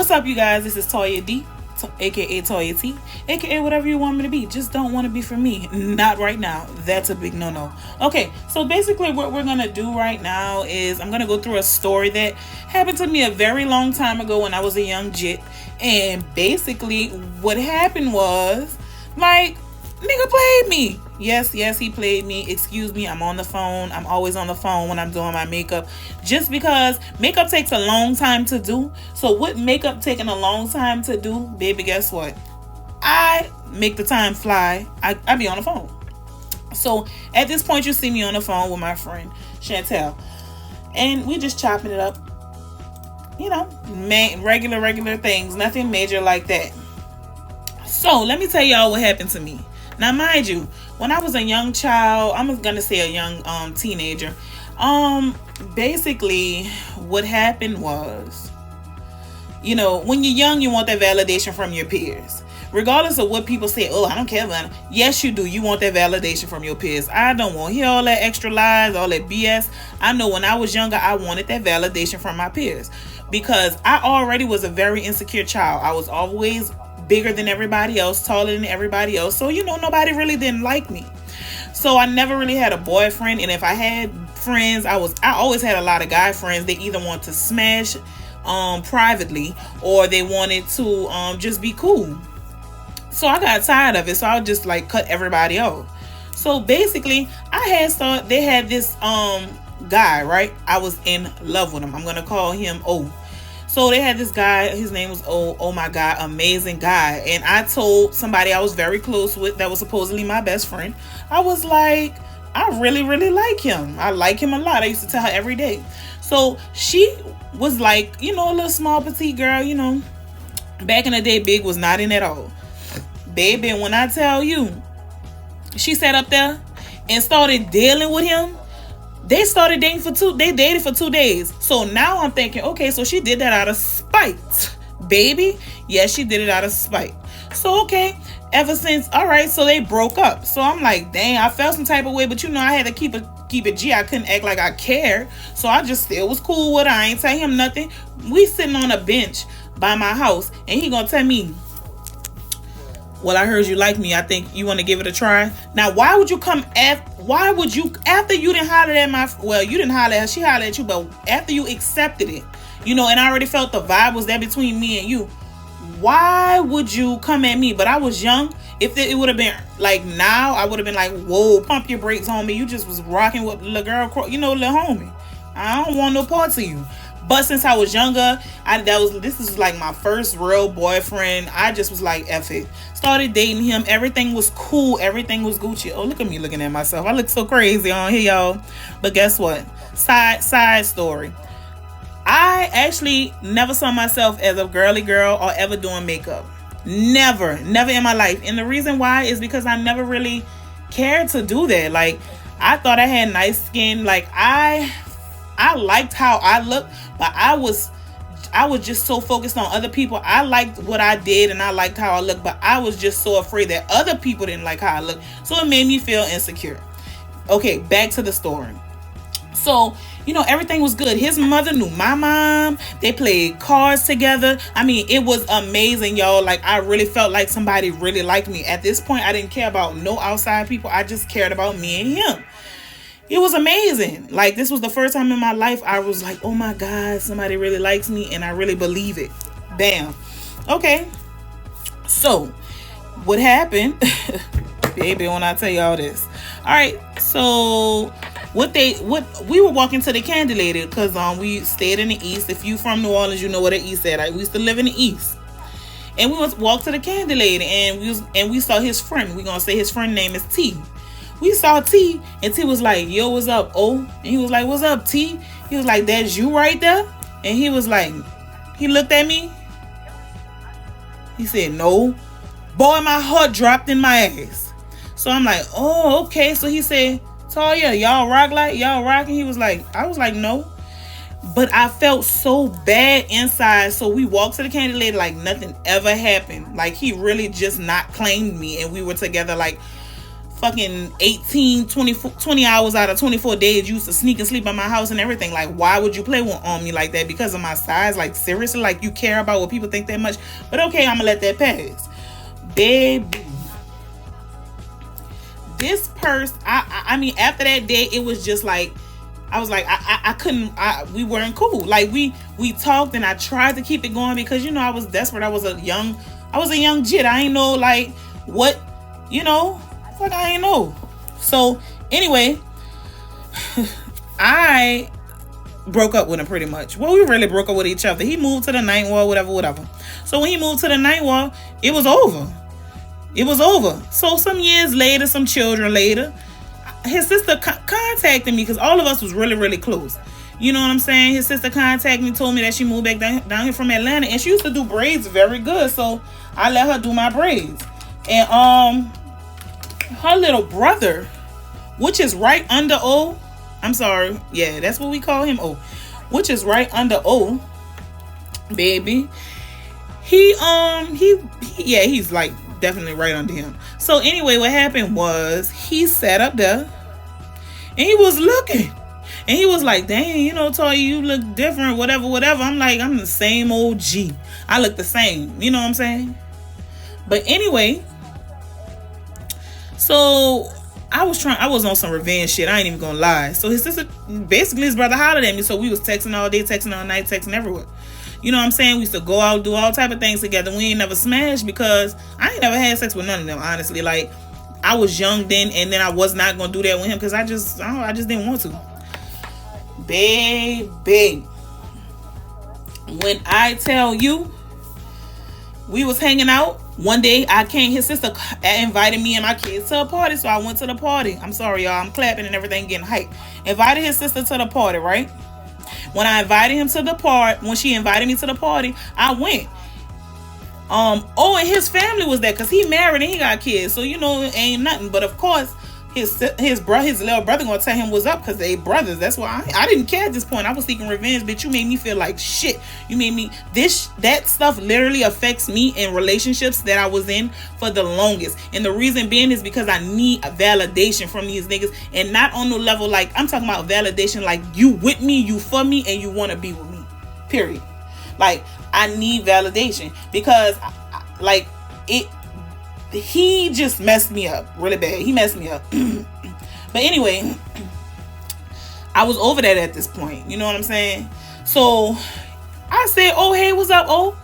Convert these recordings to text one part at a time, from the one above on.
What's up, you guys? This is Toya D, aka Toya T, aka whatever you want me to be. Just don't want to be for me. Not right now. That's a big no-no. Okay, so basically what we're gonna do right now is I'm gonna go through a story that happened to me a very long time ago when I was a young jit. And basically what happened was, like, nigga played me. Yes, he played me. Excuse me, I'm on the phone. I'm always on the phone when I'm doing my makeup. Just because makeup takes a long time to do. So with makeup taking a long time to do, baby, guess what? I make the time fly. I be on the phone. So at this point, you see me on the phone with my friend Chantel. And we just chopping it up. You know, regular things. Nothing major like that. So let me tell y'all what happened to me. Now, mind you, when I was a young child, I'm gonna say a young teenager. Basically, what happened was, you know, when you're young, you want that validation from your peers, regardless of what people say. Oh, I don't care about it. Yes, you do. You want that validation from your peers. I don't want to hear all that extra lies, all that BS. I know when I was younger, I wanted that validation from my peers because I already was a very insecure child. I was always bigger than everybody else, taller than everybody else. So, you know, nobody really didn't like me. So I never really had a boyfriend. And if I had friends, I always had a lot of guy friends. They either want to smash privately or they wanted to just be cool. So I got tired of it. So I would just like cut everybody off. So basically they had this guy, right? I was in love with him. I'm gonna call him O. So they had this guy, his name was oh my God, amazing guy. And I told somebody I was very close with that was supposedly my best friend. I was like, I really, really like him. I like him a lot. I used to tell her every day. So she was like, you know, a little small petite girl, you know. Back in the day, big was not in at all. Baby, when I tell you, she sat up there and started dealing with him. They started dating they dated for 2 days. So now I'm thinking, okay, so she did that out of spite, baby. Yes, she did it out of spite. So, okay, ever since, all right, so they broke up. So I'm like, dang, I felt some type of way, but you know, I had to keep it G. I couldn't act like I cared. So I just still was cool with her. I ain't tell him nothing. We sitting on a bench by my house and he gonna tell me, well, I heard you like me. I think you want to give it a try. Now, why would you after you didn't holler at you didn't holler at her, she hollered at you, but after you accepted it, you know, and I already felt the vibe was there between me and you, why would you come at me? But I was young. If it would have been like now, I would have been like, whoa, pump your brakes, homie. You just was rocking with the girl, you know, little homie. I don't want no parts of you. But since I was younger, this is like my first real boyfriend. I just was like, F it. Started dating him. Everything was cool. Everything was Gucci. Oh, look at me looking at myself. I look so crazy on here, y'all. But guess what? Side story. I actually never saw myself as a girly girl or ever doing makeup. Never in my life. And the reason why is because I never really cared to do that. Like, I thought I had nice skin. Like, I liked how I looked, but I was just so focused on other people. I liked what I did and I liked how I looked, but I was just so afraid that other people didn't like how I looked. So it made me feel insecure. Okay, back to the story. So, you know, everything was good. His mother knew my mom. They played cards together. I mean, it was amazing, y'all. Like, I really felt like somebody really liked me. At this point, I didn't care about no outside people. I just cared about me and him. It was amazing. Like, this was the first time in my life I was like, oh my God, somebody really likes me and I really believe it. Bam. Okay. So, what happened? Baby, when I tell y'all this. All right. So, we were walking to the Candy Lady because we stayed in the East. If you from New Orleans, you know where the East at. We used to live in the East. And we walked to the Candy Lady and we saw his friend. We're going to say his friend name is T. We saw T, and T was like, yo, what's up, O? And he was like, what's up, T? He was like, that's you right there? And he was like, he looked at me. He said, no. Boy, my heart dropped in my ass. So I'm like, oh, okay. So he said, Toya, y'all rocking? He was like, I was like, no. But I felt so bad inside. So we walked to the Candy Lady like nothing ever happened. Like, he really just not claimed me. And we were together like fucking 18, 20 hours out of 24 days used to sneak and sleep at my house and everything. Like, why would you play on me like that? Because of my size? Like, seriously? Like, you care about what people think that much? But okay, I'm gonna let that pass. Baby, this purse, I mean, after that day, it was just like, I was like, I couldn't, we weren't cool. Like, we talked, and I tried to keep it going because, you know, I was desperate. I was a young jit. I ain't know, like, what, you know, fuck, I ain't know. So, anyway, I broke up with him pretty much. Well, we really broke up with each other. He moved to the ninth ward, whatever. So, when he moved to the ninth ward, it was over. It was over. So, some years later, some children later, his sister contacted me because all of us was really, really close. You know what I'm saying? His sister contacted me, told me that she moved back down here from Atlanta, and she used to do braids very good. So I let her do my braids. And her little brother, which is right under O, I'm sorry, yeah, that's what we call him, O, which is right under O, baby. He's like definitely right under him. So anyway, what happened was he sat up there and he was looking. And he was like, dang, you know, Toya, you look different, whatever. I'm like, I'm the same old G. I look the same. You know what I'm saying? But anyway, so I was on some revenge shit. I ain't even gonna lie. So his sister, basically his brother hollered at me. So we was texting all day, texting all night, texting everywhere. You know what I'm saying? We used to go out, do all type of things together. We ain't never smashed because I ain't never had sex with none of them, honestly. Like, I was young then, and then I was not gonna do that with him because I just didn't want to. Baby, when I tell you, we was hanging out. One day, his sister invited me and my kids to a party, so I went to the party. I'm sorry, y'all. I'm clapping and everything, getting hyped. Invited his sister to the party, right? When she invited me to the party, I went. And his family was there because he married and he got kids, so you know it ain't nothing. But of course, his little brother gonna tell him what's up because they brothers. That's why I didn't care at this point. I was seeking revenge, bitch. You made me feel like shit. You made me that stuff literally affects me in relationships that I was in for the longest. And the reason being is because I need a validation from these niggas, and not on the level like I'm talking about validation like you with me, you for me, and you want to be with me. Period. Like I need validation because he just messed me up really bad. He messed me up. But anyway, I was over that at this point. You know what I'm saying? So I said, oh, hey, what's up, oh?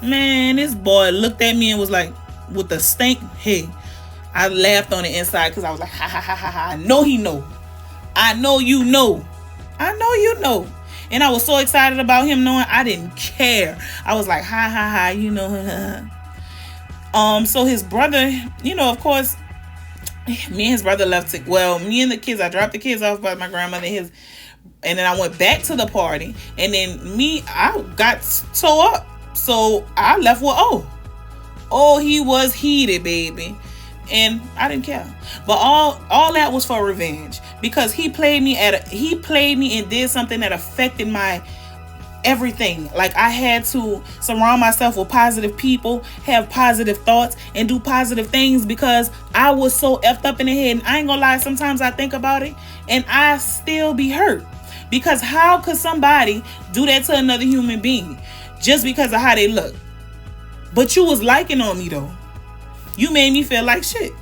Man, this boy looked at me and was like, with the stank, hey. I laughed on the inside because I was like, ha, ha, ha, ha, ha. I know he know. I know you know. I know you know. And I was so excited about him knowing. I didn't care. I was like, ha, ha, ha, you know. So his brother, you know, of course, me and his brother left. Me and the kids, I dropped the kids off by my grandmother and then I went back to the party. And then I got tore up. So I left with Oh, he was heated, baby. And I didn't care. But all that was for revenge. Because he played me and did something that affected my everything. Like I had to surround myself with positive people, have positive thoughts, and do positive things because I was so effed up in the head. And I ain't gonna lie, sometimes I think about it and I still be hurt. Because how could somebody do that to another human being just because of how they look? But you was liking on me though. You made me feel like shit.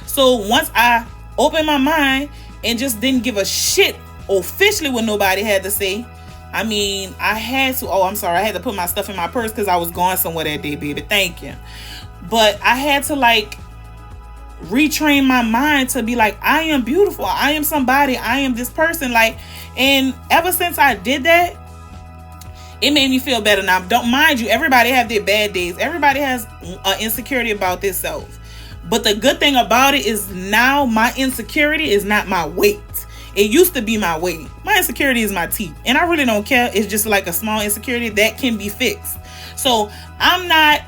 So once I opened my mind and just didn't give a shit officially what nobody had to say, I mean, I had to, I had to put my stuff in my purse because I was going somewhere that day, baby. Thank you. But I had to retrain my mind to be like, I am beautiful. I am somebody. I am this person. And ever since I did that, it made me feel better. Now, don't mind you, everybody have their bad days. Everybody has insecurity about their self. But the good thing about it is now my insecurity is not my weight. It used to be my weight. My insecurity is my teeth. And I really don't care. It's just like a small insecurity that can be fixed. So I'm not,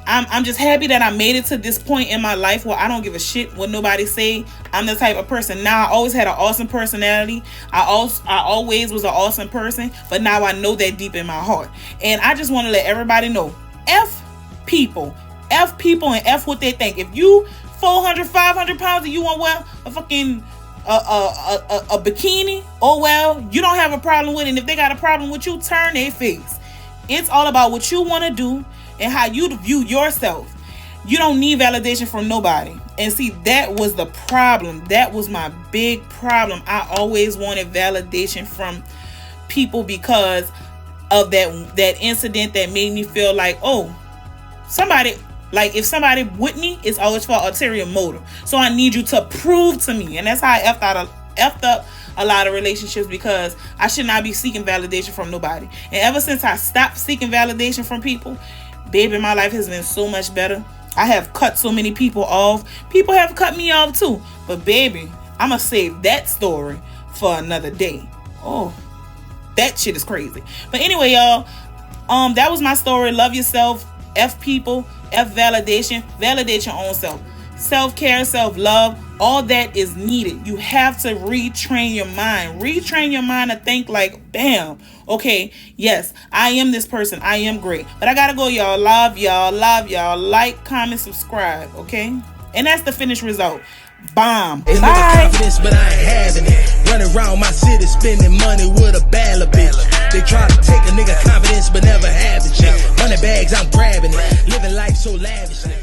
I'm just happy that I made it to this point in my life where I don't give a shit what nobody say. I'm the type of person. Now, I always had an awesome personality. I always was an awesome person. But now I know that deep in my heart. And I just want to let everybody know, F people. F people and F what they think. If you 400, 500 pounds and you want wear a fucking a bikini, oh well, you don't have a problem with it. And if they got a problem with you, turn their face. It's all about what you want to do and how you view yourself. You don't need validation from nobody. And see, that was the problem. That was my big problem. I always wanted validation from people because of that incident that made me feel like, oh, somebody, like if somebody with me, it's always for ulterior motive. So I need you to prove to me. And that's how I effed up a lot of relationships, because I should not be seeking validation from nobody. And ever since I stopped seeking validation from people, baby, my life has been so much better. I have cut so many people off. People have cut me off too. But baby, I'm going to save that story for another day. Oh, that shit is crazy. But anyway, y'all, that was my story. Love yourself. F people. F validation. Validate your own self. Self-care, self-love, all that is needed. You have to retrain your mind. Retrain your mind to think like, bam, okay, yes, I am this person. I am great. But I gotta go, y'all. Love y'all. Love y'all. Like, comment, subscribe, okay? And that's the finished result. Bomb. Bye. Confidence, but I ain't having it. Running around my city spending money with a bad bitch. They try to take a nigga confidence, but never have the shit. Money bags, I'm grabbing it. Living life so lavishly.